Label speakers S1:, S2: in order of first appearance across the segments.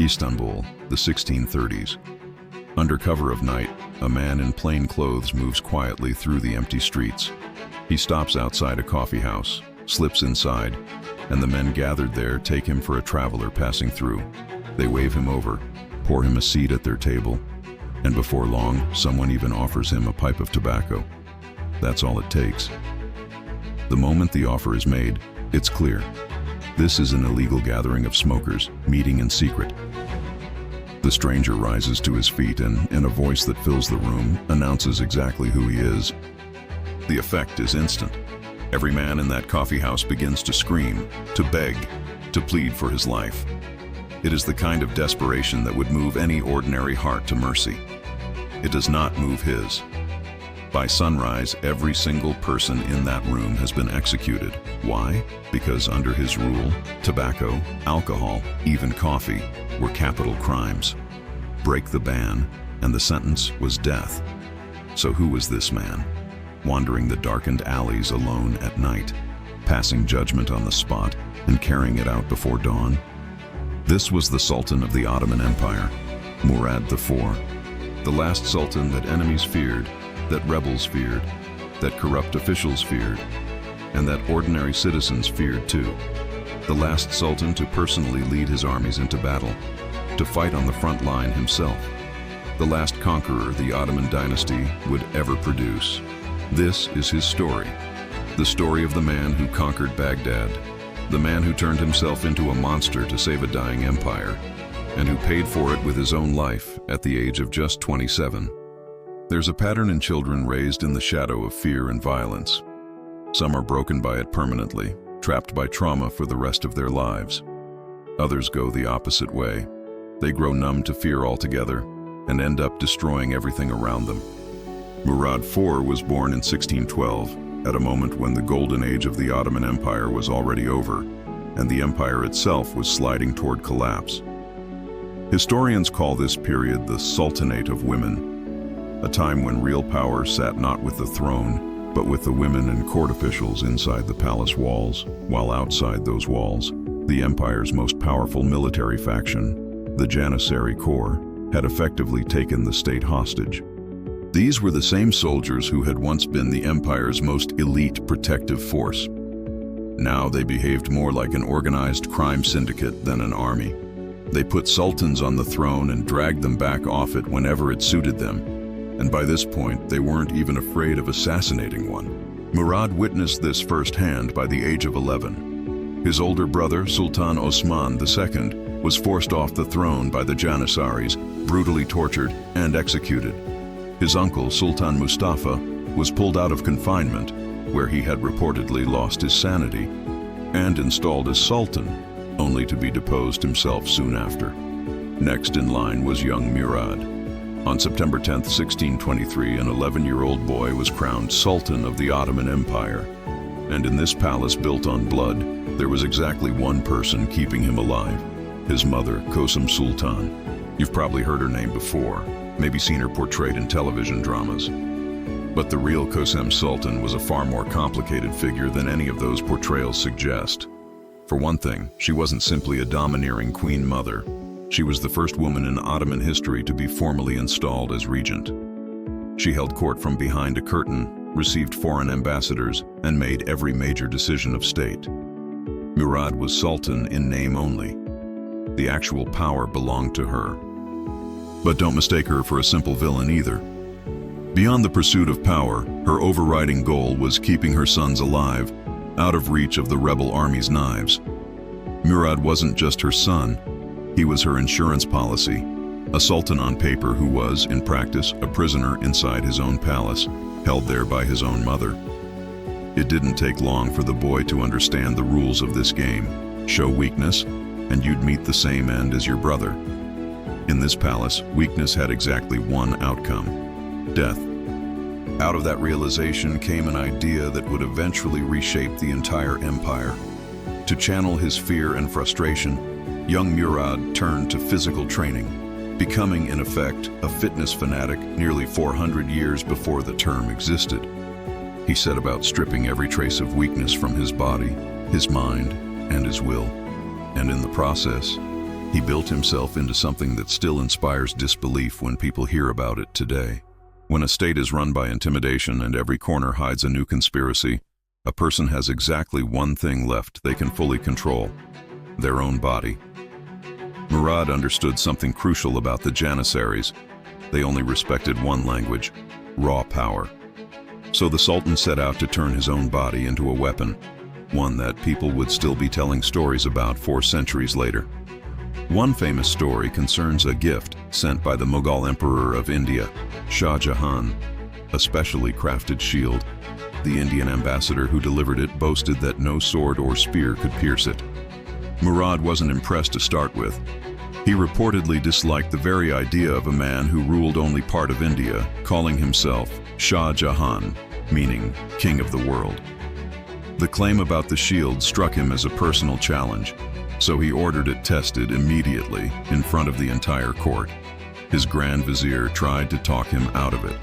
S1: Istanbul, the 1630s. Under cover of night, a man in plain clothes moves quietly through the empty streets. He stops outside a coffee house, slips inside, and the men gathered there take him for a traveler passing through. They wave him over, pour him a seat at their table, and before long, someone even offers him a pipe of tobacco. That's all it takes. The moment the offer is made, it's clear. This is an illegal gathering of smokers, meeting in secret. The stranger rises to his feet and, in a voice that fills the room, announces exactly who he is. The effect is instant. Every man in that coffee house begins to scream, to beg, to plead for his life. It is the kind of desperation that would move any ordinary heart to mercy. It does not move his. By sunrise, every single person in that room has been executed. Why? Because under his rule, tobacco, alcohol, even coffee were capital crimes. Break the ban, and the sentence was death. So who was this man? Wandering the darkened alleys alone at night, passing judgment on the spot and carrying it out before dawn? This was the Sultan of the Ottoman Empire, Murad IV, the last sultan that enemies feared, that rebels feared, that corrupt officials feared, and that ordinary citizens feared too. The last sultan to personally lead his armies into battle, to fight on the front line himself. The last conqueror the Ottoman dynasty would ever produce. This is his story, the story of the man who conquered Baghdad, the man who turned himself into a monster to save a dying empire, and who paid for it with his own life at the age of just 27. There's a pattern in children raised in the shadow of fear and violence. Some are broken by it permanently, trapped by trauma for the rest of their lives. Others go the opposite way. They grow numb to fear altogether and end up destroying everything around them. Murad IV was born in 1612, at a moment when the golden age of the Ottoman Empire was already over, and the empire itself was sliding toward collapse. Historians call this period the Sultanate of Women, a time when real power sat not with the throne, but with the women and court officials inside the palace walls, while outside those walls, the empire's most powerful military faction, the Janissary Corps, had effectively taken the state hostage. These were the same soldiers who had once been the empire's most elite protective force. Now they behaved more like an organized crime syndicate than an army. They put sultans on the throne and dragged them back off it whenever it suited them. And by this point, they weren't even afraid of assassinating one. Murad witnessed this firsthand by the age of 11. His older brother, Sultan Osman II, was forced off the throne by the Janissaries, brutally tortured and executed. His uncle, Sultan Mustafa, was pulled out of confinement, where he had reportedly lost his sanity, and installed as sultan, only to be deposed himself soon after. Next in line was young Murad. On September 10, 1623, an 11-year-old boy was crowned Sultan of the Ottoman Empire. And in this palace built on blood, there was exactly one person keeping him alive: his mother, Kosem Sultan. You've probably heard her name before, maybe seen her portrayed in television dramas. But the real Kosem Sultan was a far more complicated figure than any of those portrayals suggest. For one thing, she wasn't simply a domineering queen mother. She was the first woman in Ottoman history to be formally installed as regent. She held court from behind a curtain, received foreign ambassadors, and made every major decision of state. Murad was sultan in name only. The actual power belonged to her. But don't mistake her for a simple villain either. Beyond the pursuit of power, her overriding goal was keeping her sons alive, out of reach of the rebel army's knives. Murad wasn't just her son. He was her insurance policy, a sultan on paper who was, in practice, a prisoner inside his own palace, held there by his own mother. It didn't take long for the boy to understand the rules of this game. Show weakness, and you'd meet the same end as your brother. In this palace, weakness had exactly one outcome: death. Out of that realization came an idea that would eventually reshape the entire empire. To channel his fear and frustration, young Murad turned to physical training, becoming, in effect, a fitness fanatic nearly 400 years before the term existed. He set about stripping every trace of weakness from his body, his mind, and his will. And in the process, He built himself into something that still inspires disbelief when people hear about it today. When a state is run by intimidation and every corner hides a new conspiracy, a person has exactly one thing left they can fully control: their own body. Murad understood something crucial about the Janissaries. They only respected one language: raw power. So the Sultan set out to turn his own body into a weapon, one that people would still be telling stories about 4 centuries later. One famous story concerns a gift sent by the Mughal Emperor of India, Shah Jahan, a specially crafted shield. The Indian ambassador who delivered it boasted that no sword or spear could pierce it. Murad wasn't impressed to start with. He reportedly disliked the very idea of a man who ruled only part of India, calling himself Shah Jahan, meaning king of the world. The claim about the shield struck him as a personal challenge, so he ordered it tested immediately in front of the entire court. His Grand Vizier tried to talk him out of it.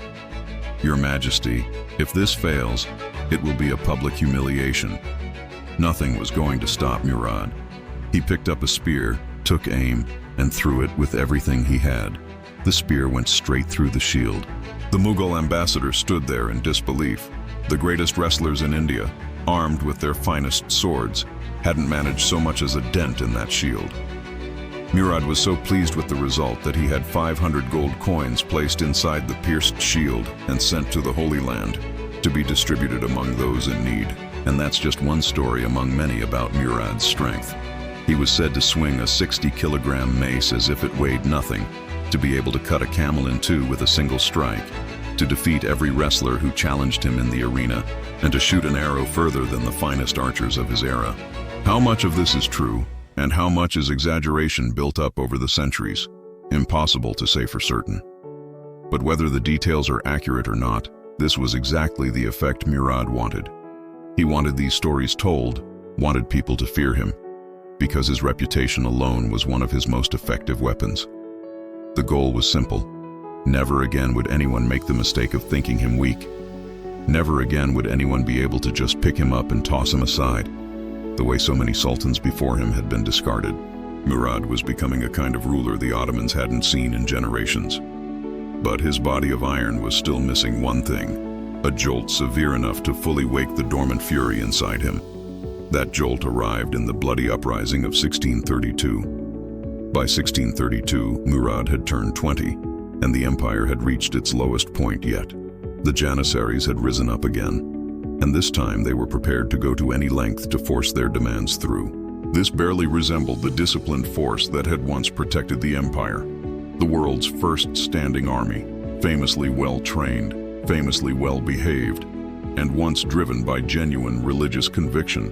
S1: "Your Majesty, if this fails, it will be a public humiliation." Nothing was going to stop Murad. He picked up a spear, took aim, and threw it with everything he had. The spear went straight through the shield. The Mughal ambassador stood there in disbelief. The greatest wrestlers in India, armed with their finest swords, hadn't managed so much as a dent in that shield. Murad was so pleased with the result that he had 500 gold coins placed inside the pierced shield and sent to the Holy Land to be distributed among those in need. And that's just one story among many about Murad's strength. He was said to swing a 60-kilogram mace as if it weighed nothing, to be able to cut a camel in two with a single strike, to defeat every wrestler who challenged him in the arena, and to shoot an arrow further than the finest archers of his era. How much of this is true, and how much is exaggeration built up over the centuries? Impossible to say for certain. But whether the details are accurate or not, this was exactly the effect Murad wanted. He wanted these stories told, wanted people to fear him, because his reputation alone was one of his most effective weapons. The goal was simple. Never again would anyone make the mistake of thinking him weak. Never again would anyone be able to just pick him up and toss him aside, the way so many sultans before him had been discarded. Murad was becoming a kind of ruler the Ottomans hadn't seen in generations. But his body of iron was still missing one thing: a jolt severe enough to fully wake the dormant fury inside him. That jolt arrived in the bloody uprising of 1632. By 1632, Murad had turned 20, and the empire had reached its lowest point yet. The Janissaries had risen up again, and this time they were prepared to go to any length to force their demands through. This barely resembled the disciplined force that had once protected the empire. The world's first standing army, famously well-trained, famously well-behaved, and once driven by genuine religious conviction.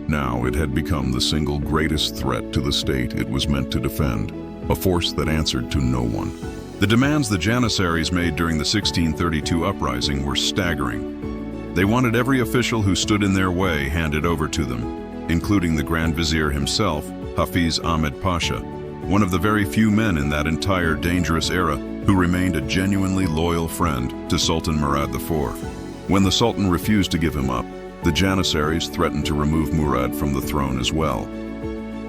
S1: Now it had become the single greatest threat to the state it was meant to defend, a force that answered to no one. The demands the Janissaries made during the 1632 uprising were staggering. They wanted every official who stood in their way handed over to them, including the Grand Vizier himself, Hafiz Ahmed Pasha, one of the very few men in that entire dangerous era who remained a genuinely loyal friend to Sultan Murad IV. When the Sultan refused to give him up, the Janissaries threatened to remove Murad from the throne as well.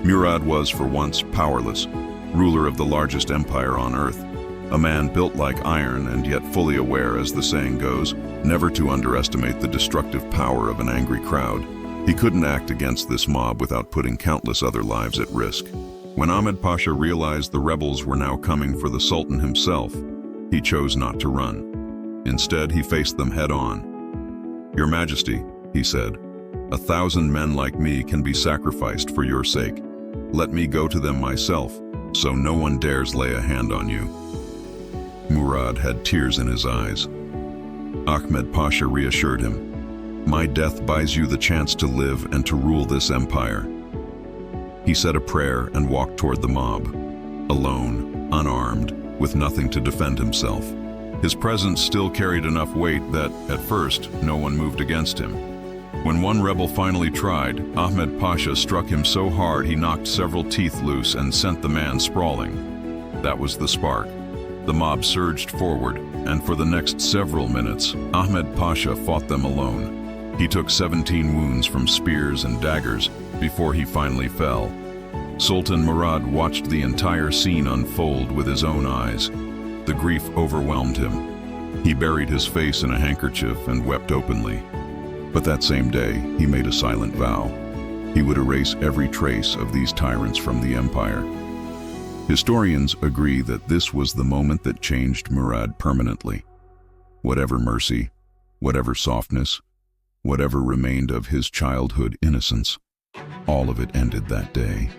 S1: Murad was, for once, powerless, ruler of the largest empire on earth, a man built like iron and yet fully aware, as the saying goes, never to underestimate the destructive power of an angry crowd. He couldn't act against this mob without putting countless other lives at risk. When Ahmed Pasha realized the rebels were now coming for the Sultan himself, he chose not to run. Instead, he faced them head-on. "Your Majesty," he said, "1,000 men like me can be sacrificed for your sake. Let me go to them myself, so no one dares lay a hand on you." Murad had tears in his eyes. Ahmed Pasha reassured him, "My death buys you the chance to live and to rule this empire." He said a prayer and walked toward the mob, alone, unarmed, with nothing to defend himself. His presence still carried enough weight that, at first, no one moved against him. When one rebel finally tried, Ahmed Pasha struck him so hard he knocked several teeth loose and sent the man sprawling. That was the spark. The mob surged forward, and for the next several minutes, Ahmed Pasha fought them alone. He took 17 wounds from spears and daggers before he finally fell. Sultan Murad watched the entire scene unfold with his own eyes. The grief overwhelmed him. He buried his face in a handkerchief and wept openly. But that same day, he made a silent vow. He would erase every trace of these tyrants from the empire. Historians agree that this was the moment that changed Murad permanently. Whatever mercy, whatever softness, whatever remained of his childhood innocence, all of it ended that day.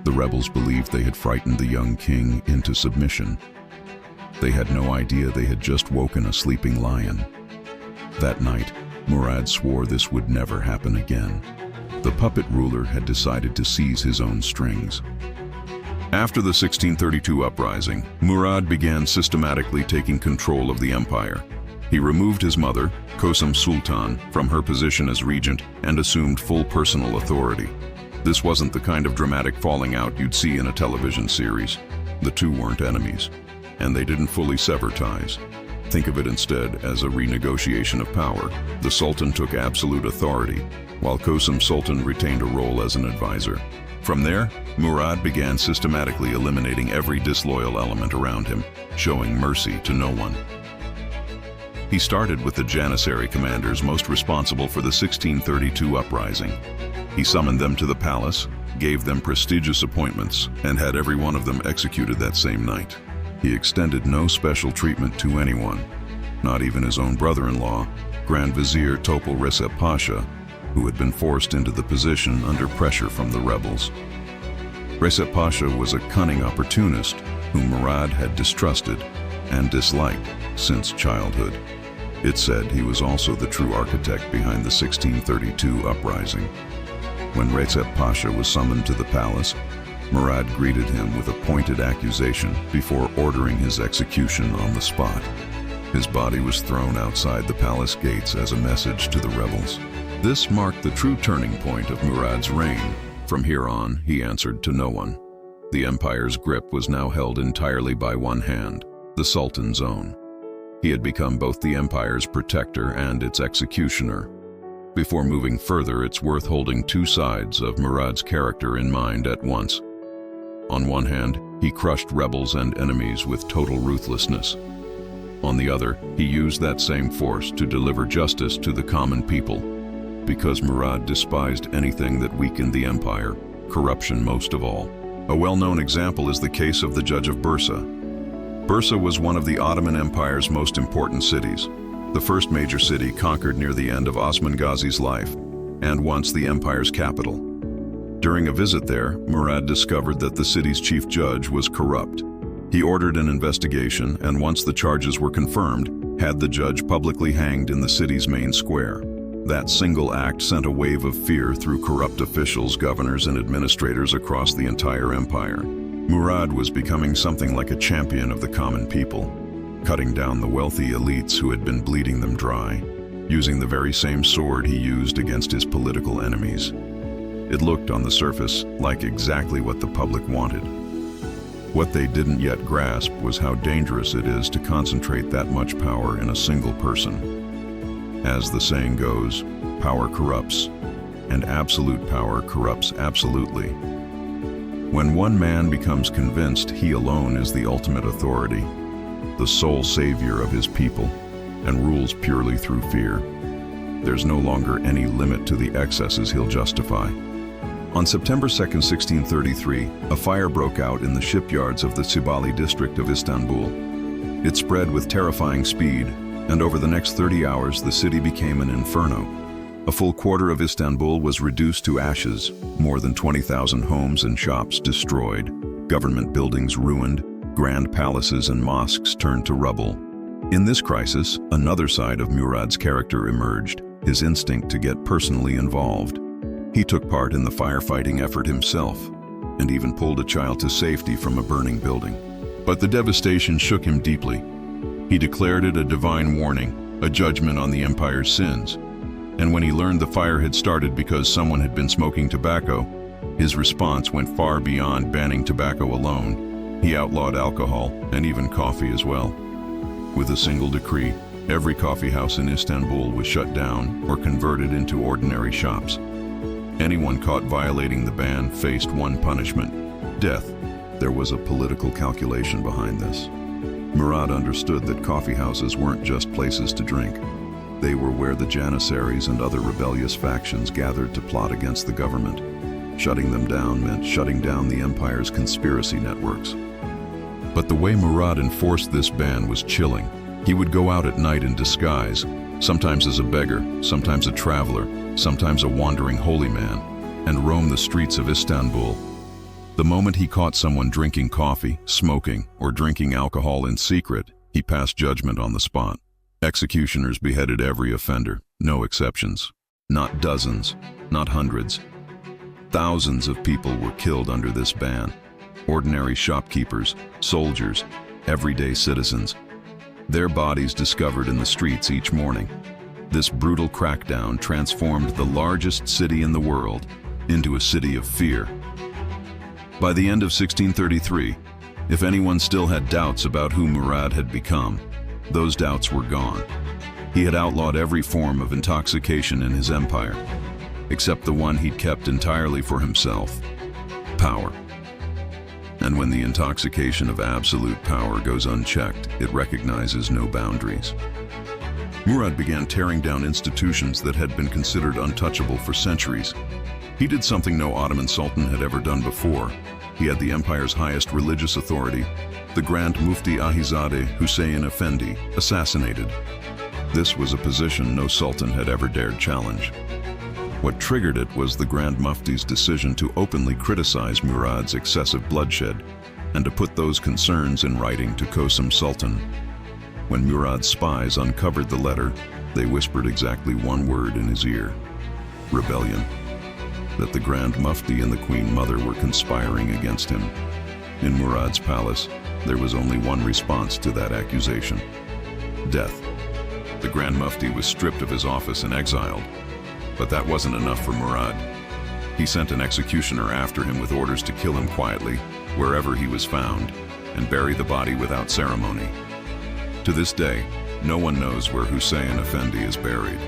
S1: The rebels believed they had frightened the young king into submission. They had no idea they had just woken a sleeping lion. That night, Murad swore this would never happen again. The puppet ruler had decided to seize his own strings. After the 1632 uprising, Murad began systematically taking control of the empire. He removed his mother, Ottoman Sultan, from her position as regent and assumed full personal authority. This wasn't the kind of dramatic falling out you'd see in a television series. The two weren't enemies, and they didn't fully sever ties. Think of it instead as a renegotiation of power. The Sultan took absolute authority, while Ottoman Sultan retained a role as an advisor. From there, Murad began systematically eliminating every disloyal element around him, showing mercy to no one. He started with the Janissary commanders most responsible for the 1632 uprising. He summoned them to the palace, gave them prestigious appointments, and had every one of them executed that same night. He extended no special treatment to anyone, not even his own brother-in-law, Grand Vizier Topel Recep Pasha, who had been forced into the position under pressure from the rebels. Recep Pasha was a cunning opportunist whom Murad had distrusted and disliked since childhood. It's said he was also the true architect behind the 1632 uprising. When Recep Pasha was summoned to the palace, Murad greeted him with a pointed accusation before ordering his execution on the spot. His body was thrown outside the palace gates as a message to the rebels. This marked the true turning point of Murad's reign. From here on, he answered to no one. The empire's grip was now held entirely by one hand, the Sultan's own. He had become both the empire's protector and its executioner. Before moving further, it's worth holding two sides of Murad's character in mind at once. On one hand, he crushed rebels and enemies with total ruthlessness. On the other, he used that same force to deliver justice to the common people. Because Murad despised anything that weakened the empire, corruption most of all. A well-known example is the case of the Judge of Bursa. Bursa was one of the Ottoman Empire's most important cities, the first major city conquered near the end of Osman Ghazi's life, and once the empire's capital. During a visit there, Murad discovered that the city's chief judge was corrupt. He ordered an investigation, and once the charges were confirmed, had the judge publicly hanged in the city's main square. That single act sent a wave of fear through corrupt officials, governors, and administrators across the entire empire. Murad was becoming something like a champion of the common people, cutting down the wealthy elites who had been bleeding them dry, using the very same sword he used against his political enemies. It looked on the surface like exactly what the public wanted. What they didn't yet grasp was how dangerous it is to concentrate that much power in a single person. As the saying goes, power corrupts, and absolute power corrupts absolutely. When one man becomes convinced he alone is the ultimate authority, the sole savior of his people, and rules purely through fear, there's no longer any limit to the excesses he'll justify. On September 2, 1633, a fire broke out in the shipyards of the Cibali district of Istanbul. It spread with terrifying speed, and over the next 30 hours the city became an inferno. A full quarter of Istanbul was reduced to ashes, more than 20,000 homes and shops destroyed, government buildings ruined, grand palaces and mosques turned to rubble. In this crisis, another side of Murad's character emerged, his instinct to get personally involved. He took part in the firefighting effort himself, and even pulled a child to safety from a burning building. But the devastation shook him deeply. He declared it a divine warning, a judgment on the empire's sins. And when he learned the fire had started because someone had been smoking tobacco, his response went far beyond banning tobacco alone. He outlawed alcohol, and even coffee as well. With a single decree, every coffee house in Istanbul was shut down or converted into ordinary shops. Anyone caught violating the ban faced one punishment: death. There was a political calculation behind this. Murad understood that coffee houses weren't just places to drink. They were where the Janissaries and other rebellious factions gathered to plot against the government. Shutting them down meant shutting down the empire's conspiracy networks. But the way Murad enforced this ban was chilling. He would go out at night in disguise, sometimes as a beggar, sometimes a traveler, sometimes a wandering holy man, and roam the streets of Istanbul. The moment he caught someone drinking coffee, smoking, or drinking alcohol in secret, he passed judgment on the spot. Executioners beheaded every offender, no exceptions. Not dozens, not hundreds. Thousands of people were killed under this ban. Ordinary shopkeepers, soldiers, everyday citizens. Their bodies discovered in the streets each morning. This brutal crackdown transformed the largest city in the world into a city of fear. By the end of 1633, if anyone still had doubts about who Murad had become, those doubts were gone. He had outlawed every form of intoxication in his empire, except the one he'd kept entirely for himself: power. And when the intoxication of absolute power goes unchecked, it recognizes no boundaries. Murad began tearing down institutions that had been considered untouchable for centuries. He did something no Ottoman Sultan had ever done before. He had the empire's highest religious authority, the Grand Mufti Ahizadeh Hussein Effendi, assassinated. This was a position no Sultan had ever dared challenge. What triggered it was the Grand Mufti's decision to openly criticize Murad's excessive bloodshed and to put those concerns in writing to Ottoman Sultan. When Murad's spies uncovered the letter, they whispered exactly one word in his ear: rebellion. That the Grand Mufti and the Queen Mother were conspiring against him. In Murad's palace, there was only one response to that accusation: death. The Grand Mufti was stripped of his office and exiled. But that wasn't enough for Murad. He sent an executioner after him with orders to kill him quietly, wherever he was found, and bury the body without ceremony. To this day, no one knows where Hussein Effendi is buried.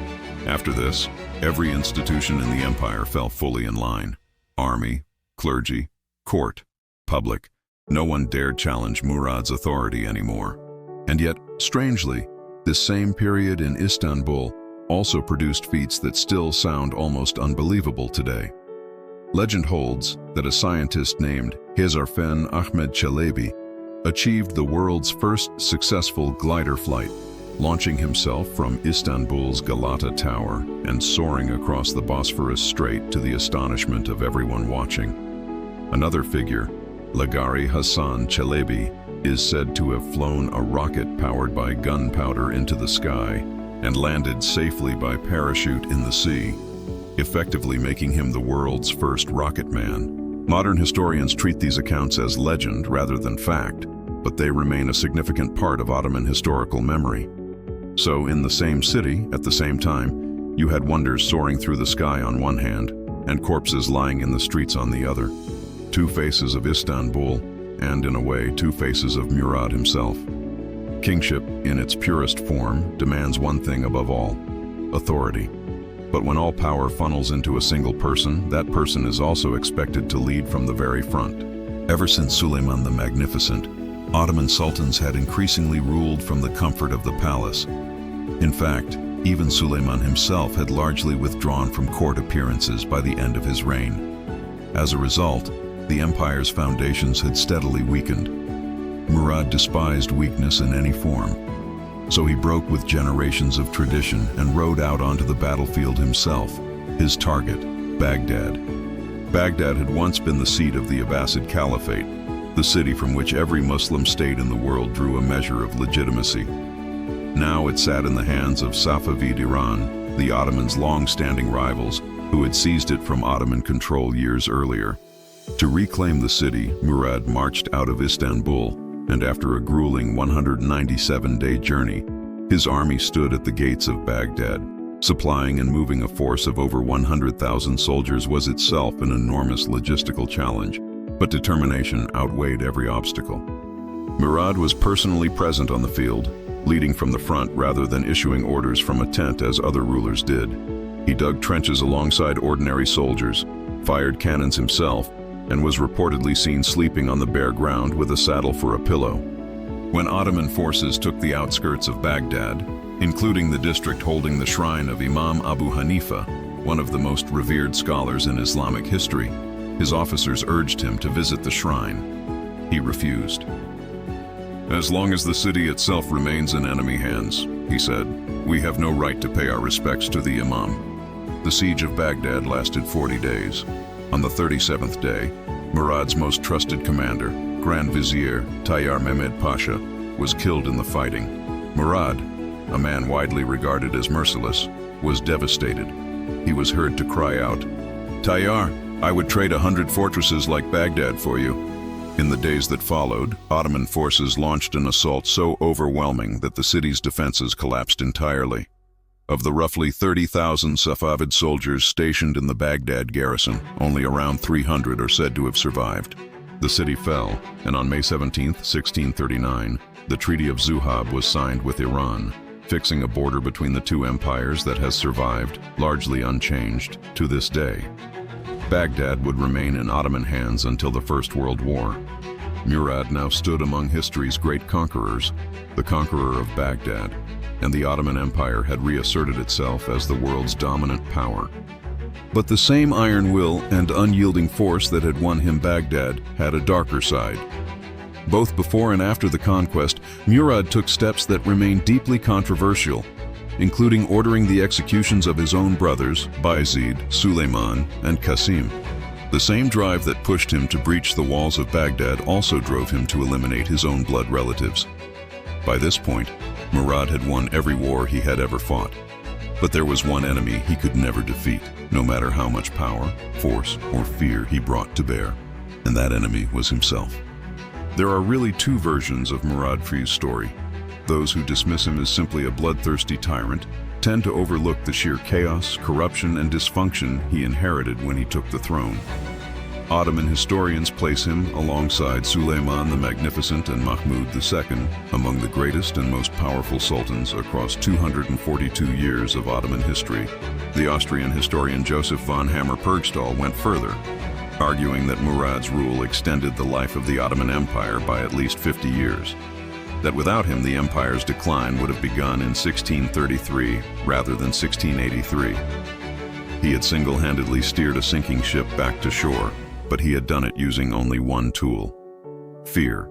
S1: After this, every institution in the empire fell fully in line: army, clergy, court, public. No one dared challenge Murad's authority anymore. And yet, strangely, this same period in Istanbul also produced feats that still sound almost unbelievable today. Legend holds that a scientist named Hezarfen Ahmed Çelebi achieved the world's first successful glider flight, launching himself from Istanbul's Galata Tower and soaring across the Bosphorus Strait to the astonishment of everyone watching. Another figure, Lagari Hasan Çelebi, is said to have flown a rocket powered by gunpowder into the sky and landed safely by parachute in the sea, effectively making him the world's first rocket man. Modern historians treat these accounts as legend rather than fact, but they remain a significant part of Ottoman historical memory. So, in the same city, at the same time, you had wonders soaring through the sky on one hand, and corpses lying in the streets on the other. Two faces of Istanbul, and in a way, two faces of Murad himself. Kingship, in its purest form, demands one thing above all: authority. But when all power funnels into a single person, that person is also expected to lead from the very front. Ever since Suleiman the Magnificent, Ottoman sultans had increasingly ruled from the comfort of the palace. In fact, even Suleiman himself had largely withdrawn from court appearances by the end of his reign. As a result, the empire's foundations had steadily weakened. Murad despised weakness in any form, so he broke with generations of tradition and rode out onto the battlefield himself, his target, Baghdad. Baghdad had once been the seat of the Abbasid Caliphate, the city from which every Muslim state in the world drew a measure of legitimacy. Now it sat in the hands of Safavid Iran, the Ottomans' long-standing rivals, who had seized it from Ottoman control years earlier. To reclaim the city, Murad marched out of Istanbul, and after a grueling 197-day journey, his army stood at the gates of Baghdad. Supplying and moving a force of over 100,000 soldiers was itself an enormous logistical challenge, but determination outweighed every obstacle. Murad was personally present on the field, leading from the front rather than issuing orders from a tent as other rulers did. He dug trenches alongside ordinary soldiers, fired cannons himself, and was reportedly seen sleeping on the bare ground with a saddle for a pillow. When Ottoman forces took the outskirts of Baghdad, including the district holding the shrine of Imam Abu Hanifa, one of the most revered scholars in Islamic history, his officers urged him to visit the shrine. He refused. "As long as the city itself remains in enemy hands," he said, "we have no right to pay our respects to the Imam." The siege of Baghdad lasted 40 days. On the 37th day, Murad's most trusted commander, Grand Vizier Tayyar Mehmed Pasha, was killed in the fighting. Murad, a man widely regarded as merciless, was devastated. He was heard to cry out, "Tayyar, I would trade 100 fortresses like Baghdad for you." In the days that followed, Ottoman forces launched an assault so overwhelming that the city's defenses collapsed entirely. Of the roughly 30,000 Safavid soldiers stationed in the Baghdad garrison, only around 300 are said to have survived. The city fell, and on May 17, 1639, the Treaty of Zuhab was signed with Iran, fixing a border between the two empires that has survived, largely unchanged, to this day. Baghdad would remain in Ottoman hands until the First World War. Murad now stood among history's great conquerors, the conqueror of Baghdad, and the Ottoman Empire had reasserted itself as the world's dominant power. But the same iron will and unyielding force that had won him Baghdad had a darker side. Both before and after the conquest, Murad took steps that remain deeply controversial, including ordering the executions of his own brothers, Bayezid, Suleiman, and Qasim. The same drive that pushed him to breach the walls of Baghdad also drove him to eliminate his own blood relatives. By this point, Murad had won every war he had ever fought. But there was one enemy he could never defeat, no matter how much power, force, or fear he brought to bear. And that enemy was himself. There are really two versions of Murad III's story. Those who dismiss him as simply a bloodthirsty tyrant tend to overlook the sheer chaos, corruption, and dysfunction he inherited when he took the throne. Ottoman historians place him, alongside Suleiman the Magnificent and Mahmud II, among the greatest and most powerful sultans across 242 years of Ottoman history. The Austrian historian Joseph von Hammer-Purgstall went further, arguing that Murad's rule extended the life of the Ottoman Empire by at least 50 years. That without him, the empire's decline would have begun in 1633 rather than 1683. He had single-handedly steered a sinking ship back to shore, but he had done it using only one tool: fear.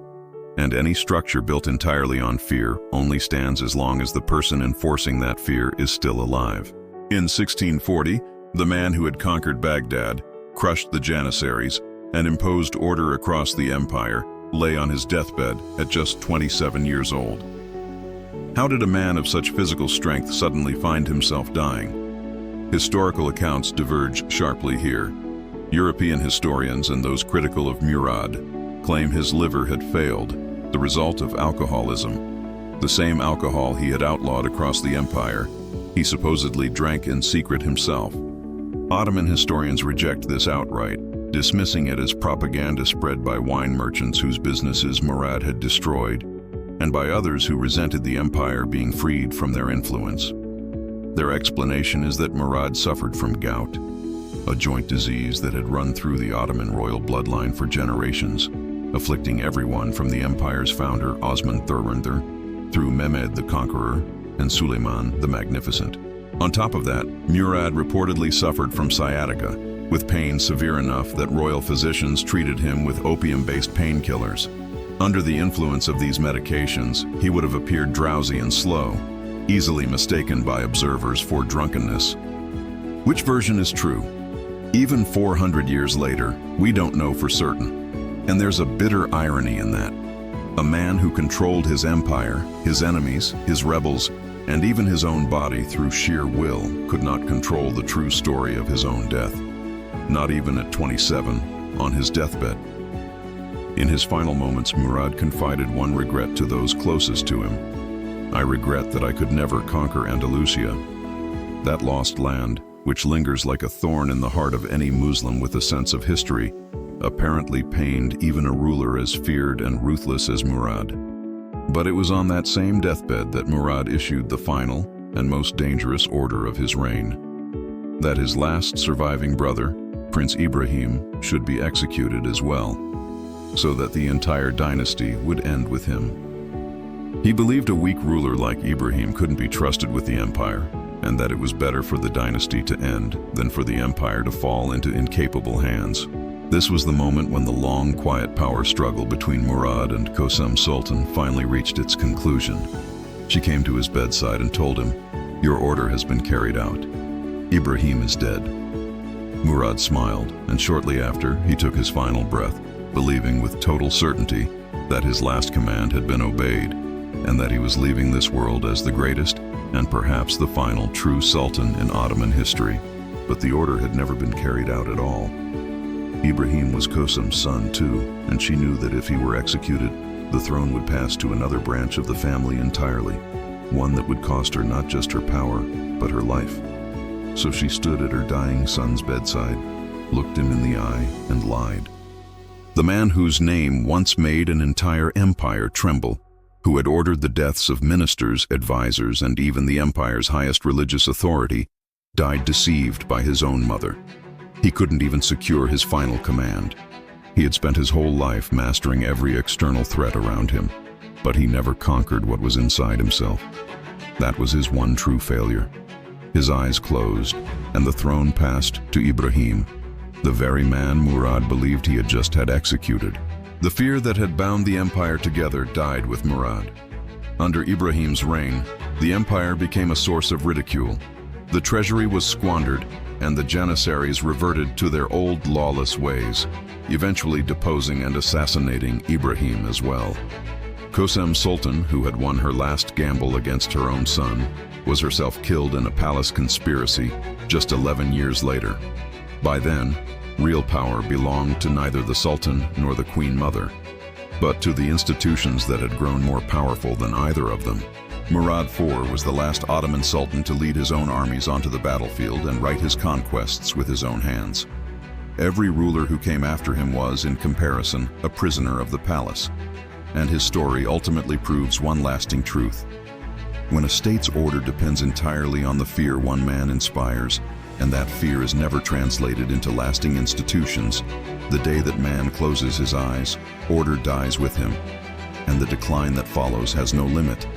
S1: And any structure built entirely on fear only stands as long as the person enforcing that fear is still alive. In 1640, the man who had conquered Baghdad, crushed the Janissaries, and imposed order across the empire, lay on his deathbed at just 27 years old. How did a man of such physical strength suddenly find himself dying? Historical accounts diverge sharply here. European historians and those critical of Murad claim his liver had failed, the result of alcoholism. The same alcohol he had outlawed across the empire, he supposedly drank in secret himself. Ottoman historians reject this outright, dismissing it as propaganda spread by wine merchants whose businesses Murad had destroyed, and by others who resented the empire being freed from their influence. Their explanation is that Murad suffered from gout, a joint disease that had run through the Ottoman royal bloodline for generations, afflicting everyone from the empire's founder Osman Thurmender through Mehmed the Conqueror and Suleiman the Magnificent. On top of that, Murad reportedly suffered from sciatica, with pain severe enough that royal physicians treated him with opium-based painkillers. Under the influence of these medications, he would have appeared drowsy and slow, easily mistaken by observers for drunkenness. Which version is true? Even 400 years later, we don't know for certain. And there's a bitter irony in that. A man who controlled his empire, his enemies, his rebels, and even his own body through sheer will could not control the true story of his own death. Not even at 27, on his deathbed. In his final moments, Murad confided one regret to those closest to him. "I regret that I could never conquer Andalusia." That lost land, which lingers like a thorn in the heart of any Muslim with a sense of history, apparently pained even a ruler as feared and ruthless as Murad. But it was on that same deathbed that Murad issued the final and most dangerous order of his reign. that his last surviving brother, Prince Ibrahim, should be executed as well, so that the entire dynasty would end with him. He believed a weak ruler like Ibrahim couldn't be trusted with the empire, and that it was better for the dynasty to end than for the empire to fall into incapable hands. This was the moment when the long, quiet power struggle between Murad and Ottoman Sultan finally reached its conclusion. She came to his bedside and told him, "Your order has been carried out. Ibrahim is dead." Murad smiled, and shortly after, he took his final breath, believing with total certainty that his last command had been obeyed, and that he was leaving this world as the greatest and perhaps the final true sultan in Ottoman history. But the order had never been carried out at all. Ibrahim was Kosam's son too, and she knew that if he were executed, the throne would pass to another branch of the family entirely, one that would cost her not just her power, but her life. So she stood at her dying son's bedside, looked him in the eye, and lied. The man whose name once made an entire empire tremble, who had ordered the deaths of ministers, advisors, and even the empire's highest religious authority, died deceived by his own mother. He couldn't even secure his final command. He had spent his whole life mastering every external threat around him, but he never conquered what was inside himself. That was his one true failure. His eyes closed, and the throne passed to Ibrahim, the very man Murad believed he had just had executed. The fear that had bound the empire together died with Murad. Under Ibrahim's reign, the empire became a source of ridicule. The treasury was squandered, and the Janissaries reverted to their old lawless ways, eventually deposing and assassinating Ibrahim as well. Ottoman Sultan, who had won her last gamble against her own son, was herself killed in a palace conspiracy just 11 years later. By then, real power belonged to neither the Sultan nor the Queen Mother, but to the institutions that had grown more powerful than either of them. Murad IV was the last Ottoman Sultan to lead his own armies onto the battlefield and write his conquests with his own hands. Every ruler who came after him was, in comparison, a prisoner of the palace. And his story ultimately proves one lasting truth. When a state's order depends entirely on the fear one man inspires, and that fear is never translated into lasting institutions, the day that man closes his eyes, order dies with him, and the decline that follows has no limit.